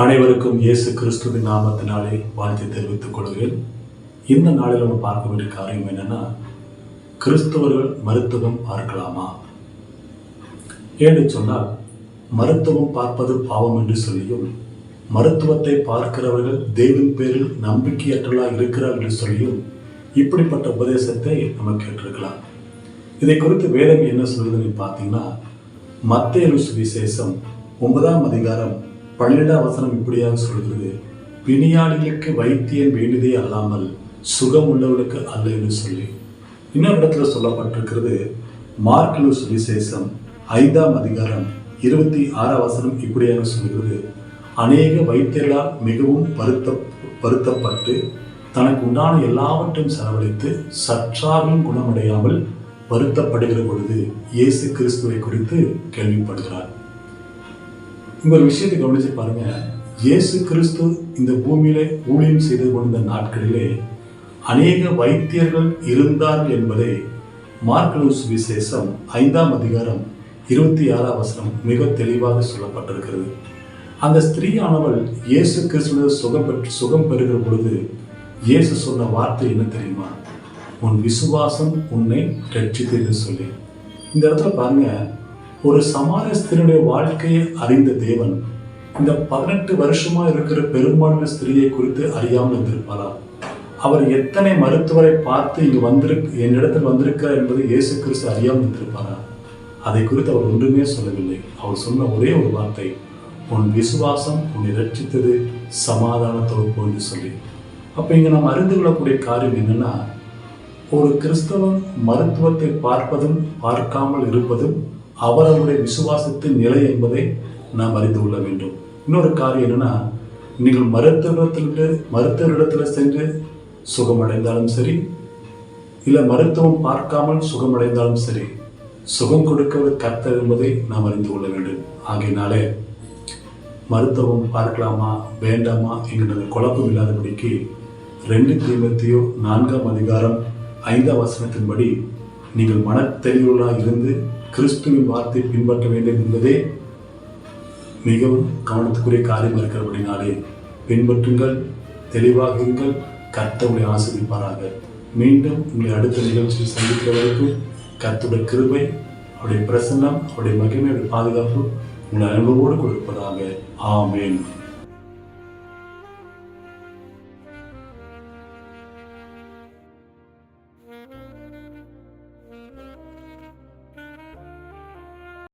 அனைவருக்கும் இயேசு கிறிஸ்துவின் நாமத்தினாலே வாழ்த்து தெரிவித்துக் கொள்கிறேன். இந்த நாளில் நம்ம பார்க்க வேண்டிய காரியம் என்னன்னா, கிறிஸ்தவர்கள் மருத்துவம் பார்க்கலாமா என்று சொன்னால், மருத்துவம் பார்ப்பது பாவம் என்று சொல்லியும், மருத்துவத்தை பார்க்கிறவர்கள் தேவன் பேரில் நம்பிக்கையற்றவர்களாக இருக்கிறார் என்று சொல்லியும் இப்படிப்பட்ட உபதேசத்தை நம்ம கேட்டிருக்கலாம். இதை குறித்து வேதம் என்ன சொல்லுதுன்னு பார்த்தீங்கன்னா, மத்தேயு சுவிசேஷம் 9ஆம் அதிகாரம் 12ஆம் வசனம் இப்படியாக சொல்கிறது, பிணியாளிகளுக்கு வைத்தியன் வேண்டியதே அல்லாமல் சுகம் உள்ளவர்களுக்கு அல்ல என்று சொல்லி. இன்னொரு இடத்துல சொல்லப்பட்டிருக்கிறது, மார்க்கு சுவிசேஷம் 5ஆம் அதிகாரம் 26ஆம் வசனம் இப்படியாக சொல்கிறது, அநேக வைத்தியர்களால் மிகவும் வருத்தப்பட்டு தனக்கு உண்டான எல்லாவற்றையும் செலவழித்து சற்றாலும் குணமடையாமல் வருத்தப்படுகிற பொழுது இயேசு கிறிஸ்துவை குறித்து கேள்விப்படுகிறார். இந்த ஒரு விஷயத்தை கவனிச்சு பாருங்க. இயேசு கிறிஸ்து இந்த பூமியில ஊழியம் செய்து கொண்ட நாட்களிலே அநேக வைத்தியர்கள் இருந்தார்கள் என்பதை மார்க்கு சுவிசேஷம் 5ஆம் அதிகாரம் 26ஆம் வசனம் மிக தெளிவாக சொல்லப்பட்டிருக்கிறது. அந்த ஸ்திரீயானவள் இயேசு கிறிஸ்துவ சுகம் பெறுகிற பொழுது இயேசு சொன்ன வார்த்தை என்ன தெரியுமா? உன் விசுவாசம் உன்னை ரட்சித்தது என்று சொல்லி. இந்த இடத்துல பாருங்க, ஒரு சமாரிய ஸ்திரீயுடைய வாழ்க்கையை அறிந்த தேவன் இந்த 18 வருஷமா இருக்கிற பெரும்பாலான ஸ்திரீயை குறித்து அறியாமல் இருந்திருப்பாரா? அவர் எத்தனை மருத்துவரை பார்த்து இங்கு என்னிடத்தில் வந்திருக்கிறார் என்பதை இயேசு கிறிஸ்து அறியாமல் இருந்திருப்பாரா? அதை குறித்து அவர் ஒன்றுமே சொல்லவில்லை. அவர் சொன்ன ஒரே ஒரு வார்த்தை, உன் விசுவாசம் உன்னை ரட்சித்தது, சமாதானத்தோடு போன்னு சொல்லி. அப்ப இங்க நாம் அறிந்து கொள்ளக்கூடிய காரியம் என்னன்னா, ஒரு கிறிஸ்தவன் மருத்துவத்தை பார்ப்பதும் பார்க்காமல் இருப்பதும் அவர்களுடைய விசுவாசத்தின் நிலை என்பதை நாம் அறிந்து கொள்ள வேண்டும். இன்னொரு காரியம் என்னன்னா, நீங்கள் மருத்துவரிடத்துல சென்று சுகமடைந்தாலும் சரி, இல்லை மருத்துவம் பார்க்காமல் சுகமடைந்தாலும் சரி, சுகம் கொடுக்கிறது கர்த்தர் என்பதை நாம் அறிந்து கொள்ள வேண்டும். ஆகையினாலே மருத்துவம் பார்க்கலாமா வேண்டாமா என்கிற குழப்பம் இல்லாதபடிக்கு 2 தீமோத்தேயு 4ஆம் அதிகாரம் 5ஆம் வசனத்தின்படி நீங்கள் மனத்தெளிவுள்ளா இருந்து கிறிஸ்துவின் வார்த்தை பின்பற்ற வேண்டும் என்பதே மிகவும் கவனத்துக்குரிய காரியம் இருக்கிறபடினாலே பின்பற்றுங்கள், தெளிவாகுங்கள், கர்த்தருடைய ஆசீர்வதிப்பாராக. மீண்டும் உங்களை அடுத்த நிகழ்ச்சியில் சந்திக்கிற வரைக்கும் கர்த்தருடைய கிருபை, அவருடைய பிரசன்னம், அவருடைய மகிமை, அவருடைய பாதுகாப்பு உங்களை அனுபவோடு கொடுப்பதாக. ஆமென்.